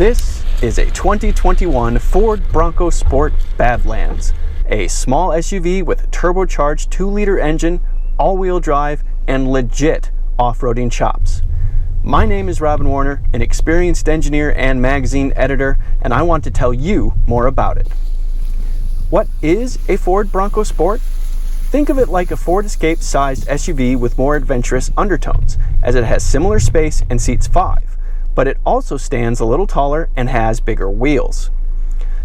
This is a 2021 Ford Bronco Sport Badlands, a small SUV with a turbocharged 2-liter engine, all-wheel drive, and legit off-roading chops. My name is Robin Warner, an experienced engineer and magazine editor, and I want to tell you more about it. What is a Ford Bronco Sport? Think of it like a Ford Escape-sized SUV with more adventurous undertones, as it has similar space and seats 5, but it also stands a little taller and has bigger wheels.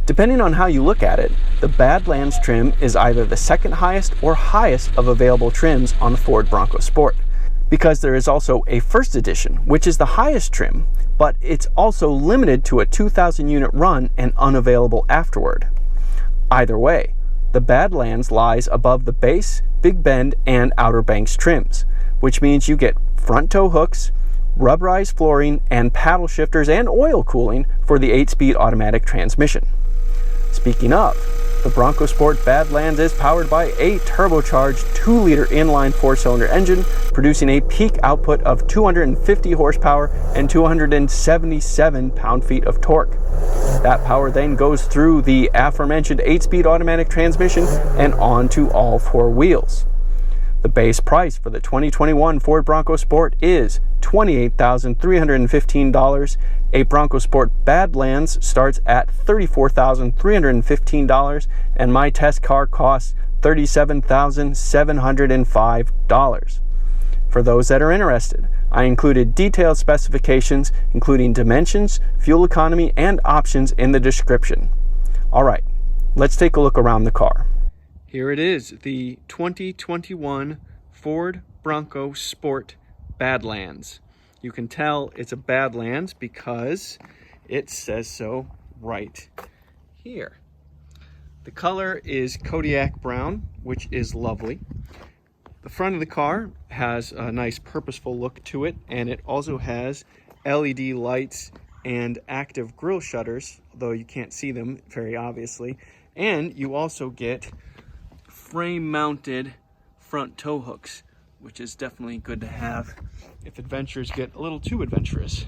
Depending on how you look at it, the Badlands trim is either the second highest or highest of available trims on the Ford Bronco Sport, because there is also a first edition, which is the highest trim, but it's also limited to a 2,000 unit run and unavailable afterward. Either way, the Badlands lies above the base, Big Bend, and Outer Banks trims, which means you get front tow hooks, rubberized flooring, and paddle shifters and oil cooling for the 8-speed automatic transmission. Speaking of, the Bronco Sport Badlands is powered by a turbocharged 2-liter inline 4-cylinder engine, producing a peak output of 250 horsepower and 277 pound-feet of torque. That power then goes through the aforementioned 8-speed automatic transmission and onto all 4 wheels. The base price for the 2021 Ford Bronco Sport is $28,315. A Bronco Sport Badlands starts at $34,315, and my test car costs $37,705. For those that are interested, I included detailed specifications, including dimensions, fuel economy, and options in the description. All right, let's take a look around the car. Here it is, the 2021 Ford Bronco Sport Badlands. You can tell it's a Badlands because it says so right here. The color is Kodiak brown, which is lovely. The front of the car has a nice purposeful look to it, and it also has LED lights and active grille shutters, though you can't see them very obviously. And you also get frame-mounted front tow hooks, which is definitely good to have if adventures get a little too adventurous.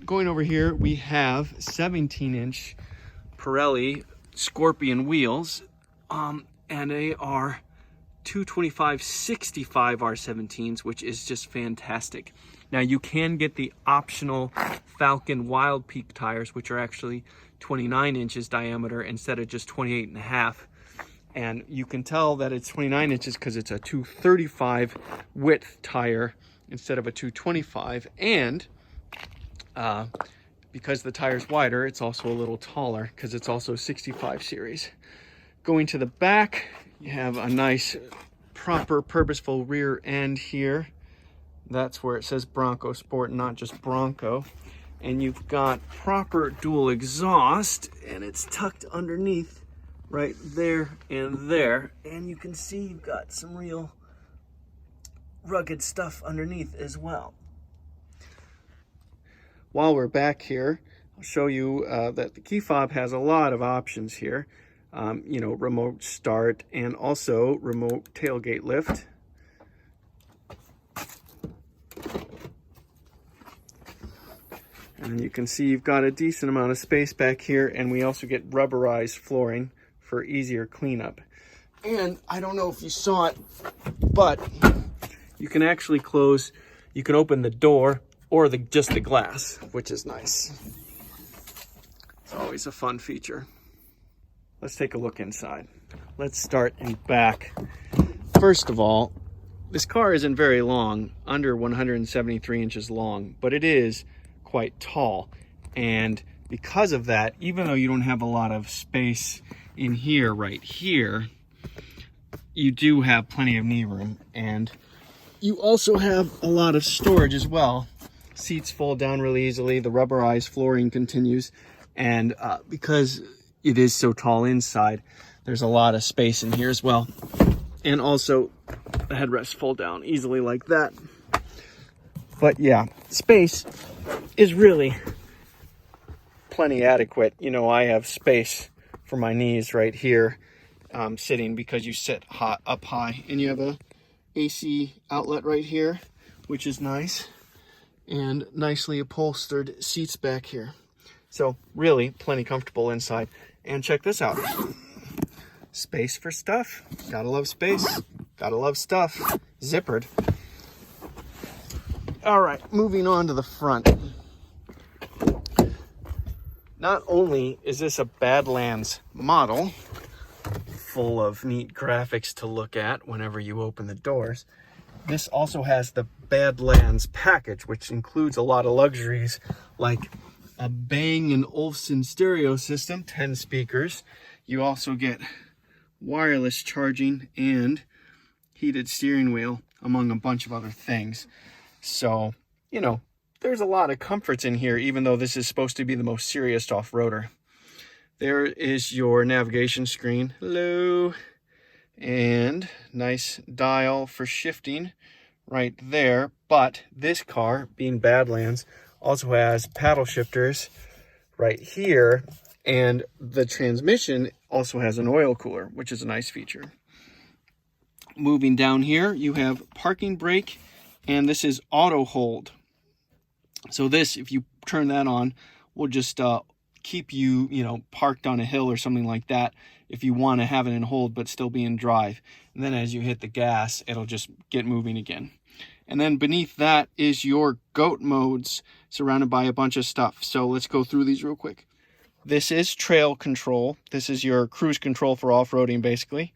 Going over here, we have 17-inch Pirelli Scorpion wheels, and they are 225/65 R17s, which is just fantastic. Now you can get the optional Falcon Wild Peak tires, which are actually 29 inches diameter instead of just 28.5. And you can tell that it's 29 inches because it's a 235 width tire instead of a 225. And because the tire's wider, it's also a little taller because it's also 65 series. Going to the back, you have a nice, proper, purposeful rear end here. That's where it says Bronco Sport, not just Bronco. And you've got proper dual exhaust, and it's tucked underneath right there and there, and you can see you've got some real rugged stuff underneath as well. While we're back here, I'll show you that the key fob has a lot of options here. Remote start and also remote tailgate lift. And you can see you've got a decent amount of space back here, and we also get rubberized flooring for easier cleanup. And I don't know if you saw it, but you can actually you can open the door or just the glass, which is nice. It's always a fun feature. Let's take a look inside. Let's start in back. First of all, this car isn't very long, under 173 inches long, but it is quite tall. And because of that, even though you don't have a lot of space in here, right here, you do have plenty of knee room, and you also have a lot of storage as well. Seats fold down really easily, the rubberized flooring continues, and because it is so tall inside, there's a lot of space in here as well. And also the headrests fold down easily like that. But yeah, space is really plenty adequate. I have space for my knees right here, sitting, because you sit up high, and you have a AC outlet right here, which is nice, and nicely upholstered seats back here. So really plenty comfortable inside. And check this out. Space for stuff. Gotta love space. Gotta love stuff. Zippered. All right, moving on to the front. Not only is this a Badlands model, full of neat graphics to look at whenever you open the doors, this also has the Badlands package, which includes a lot of luxuries like a Bang & Olufsen stereo system, 10 speakers. You also get wireless charging and heated steering wheel, among a bunch of other things. So, you know, there's a lot of comforts in here, even though this is supposed to be the most serious off-roader. There is your navigation screen. Hello. And nice dial for shifting right there. But this car, being Badlands, also has paddle shifters right here. And the transmission also has an oil cooler, which is a nice feature. Moving down here, you have parking brake, and this is auto hold. So this, if you turn that on, will just keep you, parked on a hill or something like that if you want to have it in hold but still be in drive. And then as you hit the gas, it'll just get moving again. And then beneath that is your G.O.A.T modes surrounded by a bunch of stuff. So let's go through these real quick. This is trail control. This is your cruise control for off-roading, basically.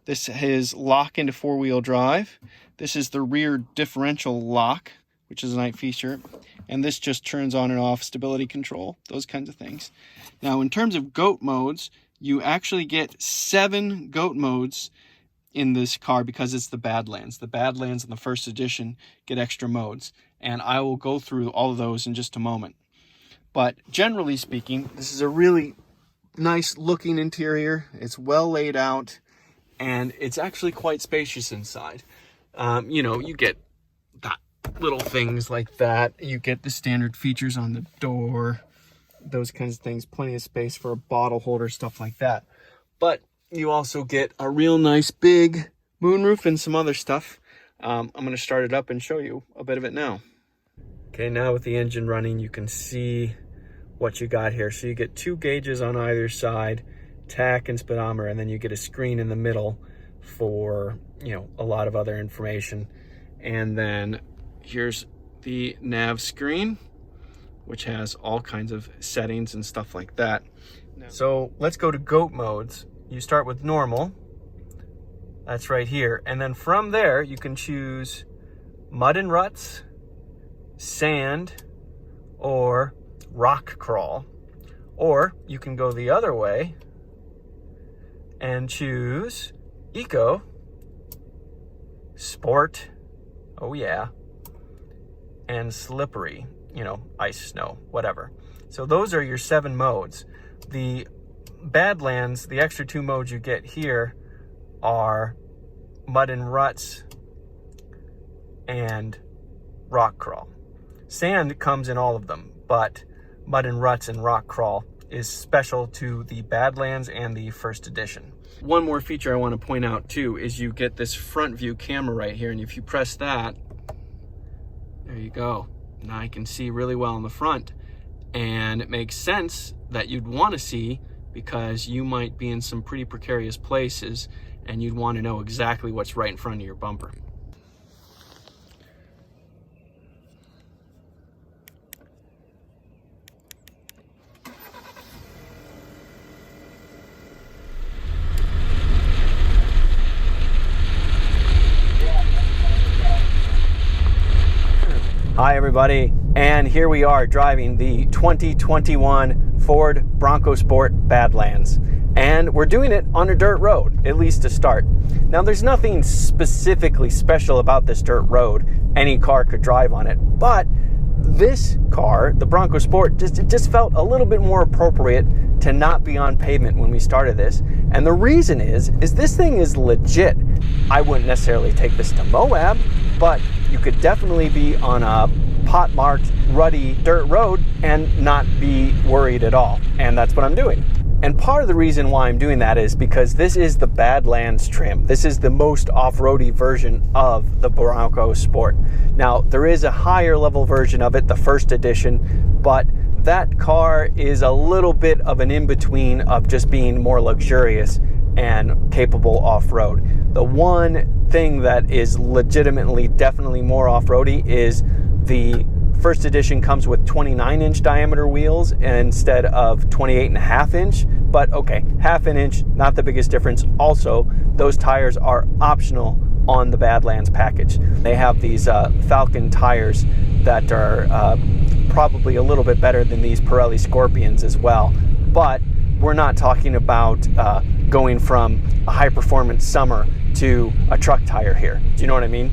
This is lock into four-wheel drive. This is the rear differential lock, which is a nice feature. And this just turns on and off stability control, those kinds of things. Now, in terms of G.O.A.T modes, you actually get 7 G.O.A.T modes in this car because it's the Badlands. The Badlands in the first edition get extra modes, and I will go through all of those in just a moment. But generally speaking, this is a really nice looking interior. It's well laid out, and it's actually quite spacious inside. You get that little things like that. You get the standard features on the door, those kinds of things, plenty of space for a bottle holder, stuff like that. But you also get a real nice big moonroof and some other stuff. I'm going to start it up and show you a bit of it now. Okay, now with the engine running, you can see what you got here. So you get 2 gauges on either side, tach and speedometer, and then you get a screen in the middle for, a lot of other information. And then here's the nav screen, which has all kinds of settings and stuff like that. So let's go to G.O.A.T modes. You start with normal. That's right here. And then from there, you can choose mud and ruts, sand, or rock crawl. Or you can go the other way and choose eco, sport, oh yeah, and slippery, ice, snow, whatever. So those are your 7 modes. The Badlands, the extra 2 modes you get here are mud and ruts and rock crawl. Sand comes in all of them, but mud and ruts and rock crawl is special to the Badlands and the first edition. One more feature I want to point out too is you get this front view camera right here, and if you press that, there you go. Now I can see really well in the front, and it makes sense that you'd want to see because you might be in some pretty precarious places and you'd want to know exactly what's right in front of your bumper. Hi everybody, and here we are driving the 2021 Ford Bronco Sport Badlands, and we're doing it on a dirt road, at least to start. Now there's nothing specifically special about this dirt road. Any car could drive on it, but this car, the Bronco Sport, just felt a little bit more appropriate to not be on pavement when we started this. And the reason is this thing is legit. I wouldn't necessarily take this to Moab, but you could definitely be on a pot-marked, ruddy dirt road and not be worried at all. And that's what I'm doing. And part of the reason why I'm doing that is because this is the Badlands trim. This is the most off-roady version of the Bronco Sport. Now, there is a higher level version of it, the first edition, but that car is a little bit of an in-between of just being more luxurious and capable off-road. The one thing that is legitimately definitely more off-roady is the first edition comes with 29-inch diameter wheels instead of 28.5-inch, but okay, half an inch, not the biggest difference. Also, those tires are optional on the Badlands package. They have these Falcon tires that are probably a little bit better than these Pirelli Scorpions as well, but we're not talking about going from a high-performance summer to a truck tire here. Do you know what I mean?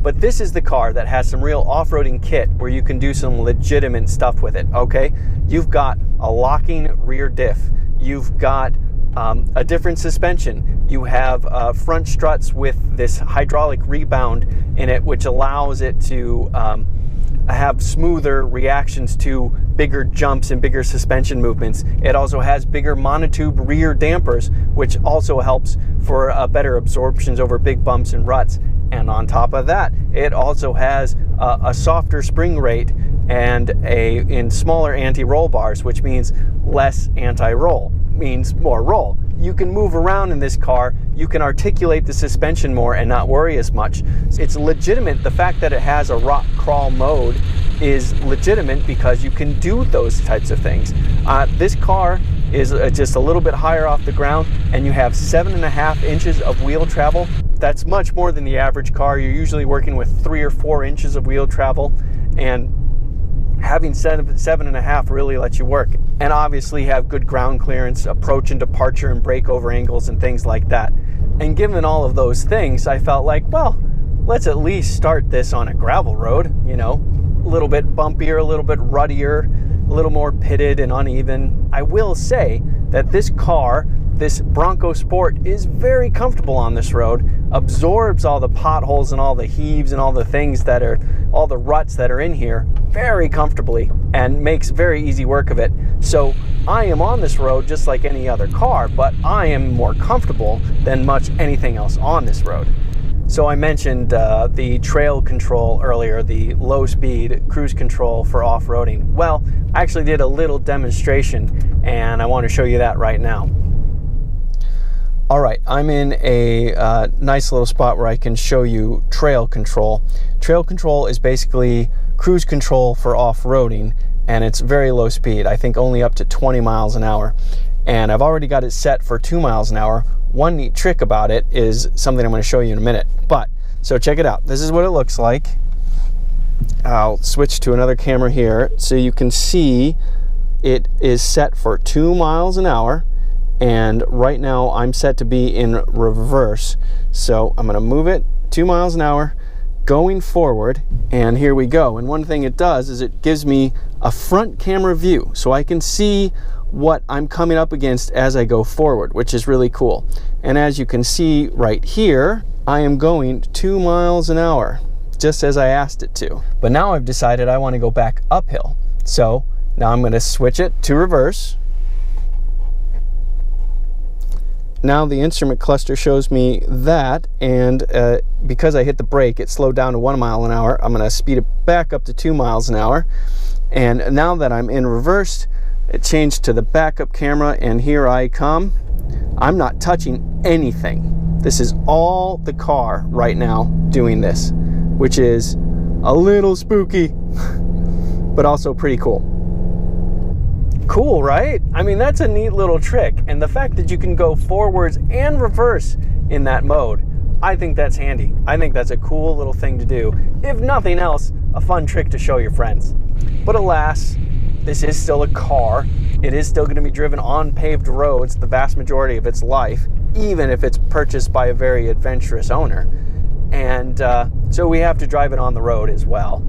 But this is the car that has some real off-roading kit where you can do some legitimate stuff with it, okay? You've got a locking rear diff. You've got a different suspension. You have front struts with this hydraulic rebound in it, which allows it to have smoother reactions to bigger jumps and bigger suspension movements. It also has bigger monotube rear dampers, which also helps for better absorptions over big bumps and ruts. And on top of that, it also has a softer spring rate and in smaller anti-roll bars, which means less anti-roll, means more roll. You can move around in this car, you can articulate the suspension more and not worry as much. It's legitimate. The fact that it has a rock crawl mode is legitimate because you can do those types of things. This car is just a little bit higher off the ground, and you have 7.5 inches of wheel travel. That's much more than the average car. You're usually working with 3 or 4 inches of wheel travel, and having 7.5 really lets you work. And obviously have good ground clearance, approach and departure and breakover angles and things like that. And given all of those things, I felt like, well, let's at least start this on a gravel road, you know, a little bit bumpier, a little bit ruddier, a little more pitted and uneven. I will say that this car, this Bronco Sport, is very comfortable on this road, absorbs all the potholes and all the heaves and all the things that are, all the ruts that are in here very comfortably, and makes very easy work of it. So I am on this road just like any other car, but I am more comfortable than much anything else on this road. So I mentioned the trail control earlier, the low speed cruise control for off-roading. Well, I actually did a little demonstration and I want to show you that right now. All right, I'm in a nice little spot where I can show you trail control. Trail control is basically cruise control for off-roading, and it's very low speed. I think only up to 20 miles an hour. And I've already got it set for 2 miles an hour. One neat trick about it is something I'm going to show you in a minute. But, so check it out. This is what it looks like. I'll switch to another camera here so you can see it is set for 2 miles an hour. And right now I'm set to be in reverse. So I'm going to move it 2 miles an hour going forward, and here we go. And one thing it does is it gives me a front camera view so I can see what I'm coming up against as I go forward, which is really cool. And as you can see right here, I am going 2 miles an hour, just as I asked it to. But now I've decided I want to go back uphill. So now I'm going to switch it to reverse. Now the instrument cluster shows me that, and because I hit the brake, it slowed down to 1 mile an hour. I'm going to speed it back up to 2 miles an hour. And now that I'm in reverse, it changed to the backup camera, and here I come. I'm not touching anything. This is all the car right now doing this, which is a little spooky, but also pretty cool. Cool, right? I mean, that's a neat little trick. And the fact that you can go forwards and reverse in that mode, I think that's handy. I think that's a cool little thing to do. If nothing else, a fun trick to show your friends. But alas, this is still a car. It is still going to be driven on paved roads the vast majority of its life, even if it's purchased by a very adventurous owner. And so we have to drive it on the road as well.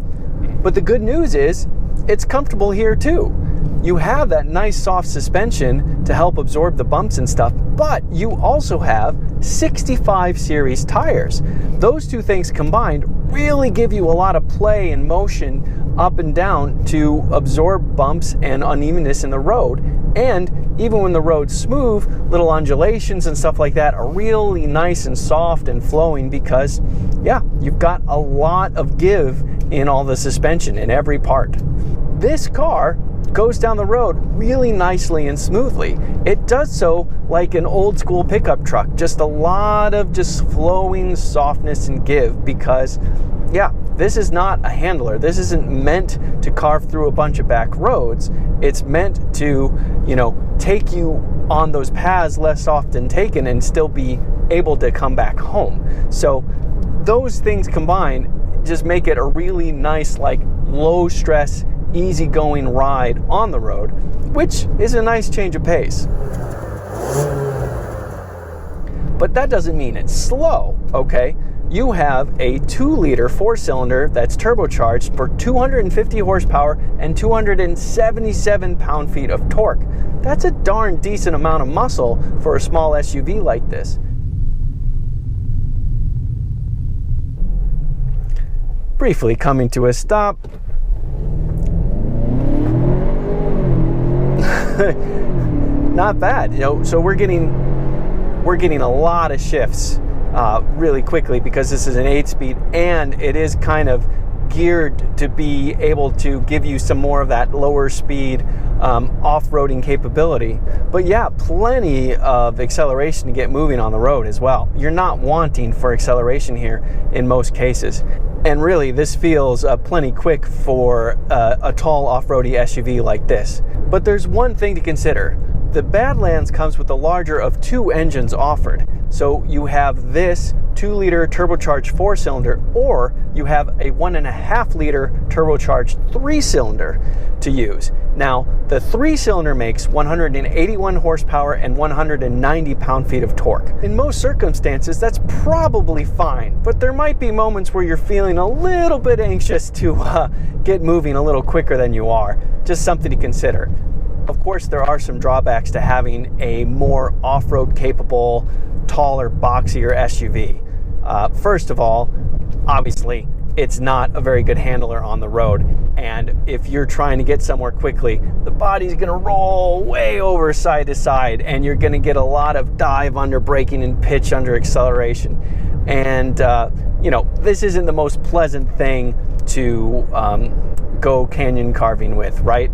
But the good news is, it's comfortable here too. You have that nice soft suspension to help absorb the bumps and stuff, but you also have 65 series tires. Those two things combined really give you a lot of play and motion up and down to absorb bumps and unevenness in the road. And even when the road's smooth, little undulations and stuff like that are really nice and soft and flowing because, yeah, you've got a lot of give in all the suspension in every part. this car goes down the road really nicely and smoothly. It does so like an old school pickup truck, just a lot of just flowing softness and give, because yeah, this is not a handler. This isn't meant to carve through a bunch of back roads. It's meant to, you know, take you on those paths less often taken and still be able to come back home. So those things combined just make it a really nice, like, low stress, easygoing ride on the road, which is a nice change of pace. But that doesn't mean it's slow, okay? You have a 2-liter 4-cylinder that's turbocharged for 250 horsepower and 277 pound-feet of torque. That's a darn decent amount of muscle for a small SUV like this. Briefly coming to a stop. Not bad, you know. So we're getting a lot of shifts really quickly, because this is an 8-speed and it is kind of geared to be able to give you some more of that lower speed off-roading capability. But yeah, plenty of acceleration to get moving on the road as well. You're not wanting for acceleration here in most cases. And really, this feels plenty quick for a tall off-roady SUV like this. But there's one thing to consider. The Badlands comes with the larger of 2 engines offered. So you have this 2-liter turbocharged 4-cylinder, or you have a 1.5-liter turbocharged 3-cylinder to use. Now, the 3-cylinder makes 181 horsepower and 190 pound-feet of torque. In most circumstances, that's probably fine, but there might be moments where you're feeling a little bit anxious to get moving a little quicker than you are. Just something to consider. Of course, there are some drawbacks to having a more off-road capable, taller, boxier SUV. First of all, obviously, it's not a very good handler on the road. And if you're trying to get somewhere quickly, the body's gonna roll way over side to side, and you're gonna get a lot of dive under braking and pitch under acceleration. And, you know, this isn't the most pleasant thing to go canyon carving with, right?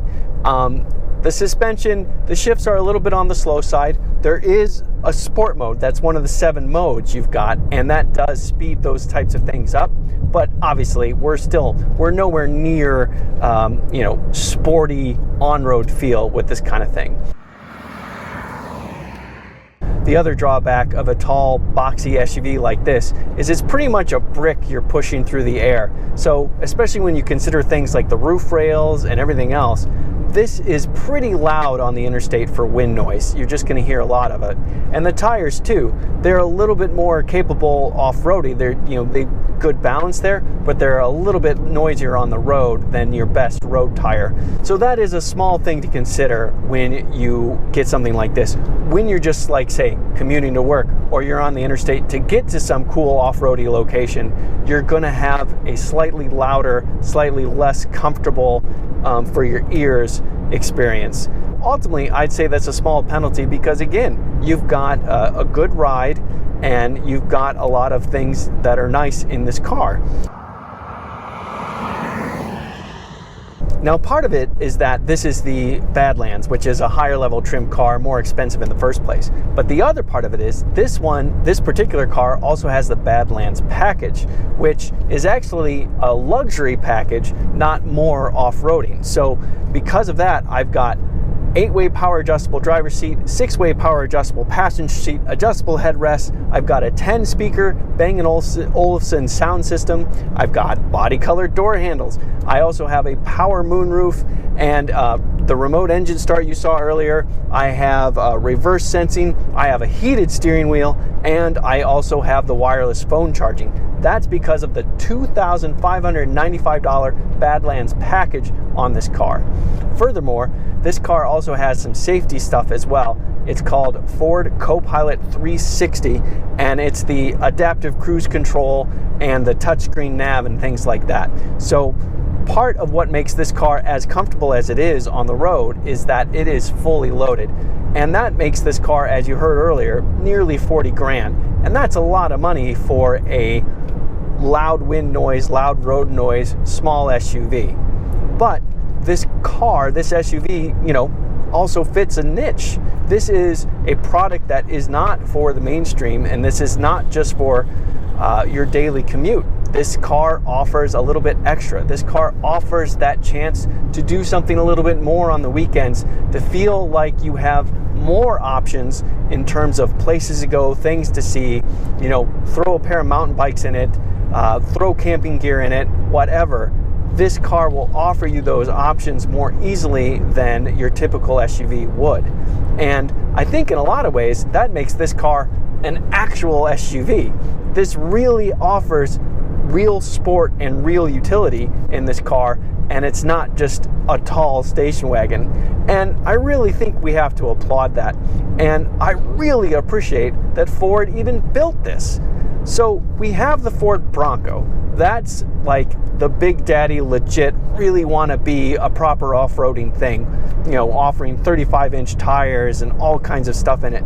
The suspension, the shifts are a little bit on the slow side. There is a sport mode. That's one of the 7 modes you've got, and that does speed those types of things up. But obviously, we're nowhere near, you know, sporty on-road feel with this kind of thing. The other drawback of a tall, boxy SUV like this is it's pretty much a brick you're pushing through the air. So, especially when you consider things like the roof rails and everything else, this is pretty loud on the interstate for wind noise. You're just going to hear a lot of it. And the tires too, they're a little bit more capable off-roady. They're, you know, they good balance there, but they're a little bit noisier on the road than your best road tire. So that is a small thing to consider when you get something like this. When you're just, like, say, commuting to work, or you're on the interstate to get to some cool off-roady location, you're going to have a slightly louder, slightly less comfortable for your ears experience. Ultimately, I'd say that's a small penalty, because again, you've got a good ride and you've got a lot of things that are nice in this car. Now, part of it is that this is the Badlands, which is a higher level trim car, more expensive in the first place. But the other part of it is this particular car also has the Badlands package, which is actually a luxury package, not more off-roading. So because of that, I've got 8-way power adjustable driver's seat, 6-way power adjustable passenger seat, adjustable headrest. I've got a 10-speaker Bang & Olufsen sound system. I've got body colored door handles. I also have a power moonroof and the remote engine start you saw earlier. I have reverse sensing. I have a heated steering wheel, and I also have the wireless phone charging. That's because of the $2,595 Badlands package on this car. Furthermore, this car also has some safety stuff as well. It's called Ford Co-Pilot 360, and it's the adaptive cruise control and the touchscreen nav and things like that. So part of what makes this car as comfortable as it is on the road is that it is fully loaded. And that makes this car, as you heard earlier, nearly 40 grand. And that's a lot of money for a loud wind noise, loud road noise, small SUV. But this car, this SUV, you know, also fits a niche. This is a product that is not for the mainstream, and this is not just for your daily commute. This car offers a little bit extra. This car offers that chance to do something a little bit more on the weekends, to feel like you have more options in terms of places to go, things to see, you know, throw a pair of mountain bikes in it, throw camping gear in it, whatever. This car will offer you those options more easily than your typical SUV would. And I think in a lot of ways that makes this car an actual SUV. This really offers real sport and real utility in this car, and it's not just a tall station wagon. And I really think we have to applaud that. And I really appreciate that Ford even built this. So we have the Ford Bronco. That's like the big daddy, legit, really want to be a proper off-roading thing, you know, offering 35-inch tires and all kinds of stuff in it.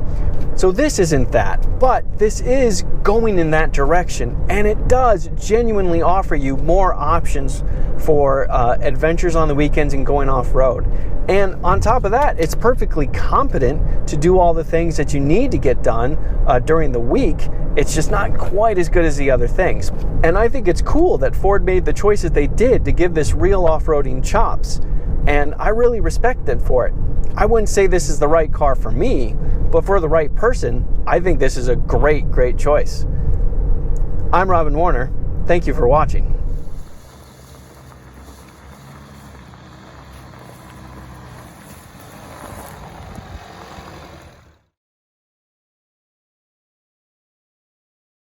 So this isn't that, but this is going in that direction, and it does genuinely offer you more options for adventures on the weekends and going off-road. And on top of that, it's perfectly competent to do all the things that you need to get done during the week. It's just not quite as good as the other things. And I think it's cool that Ford made the choices they did to give this real off-roading chops. And I really respect them for it. I wouldn't say this is the right car for me, but for the right person, I think this is a great, great choice. I'm Robin Warner. Thank you for watching.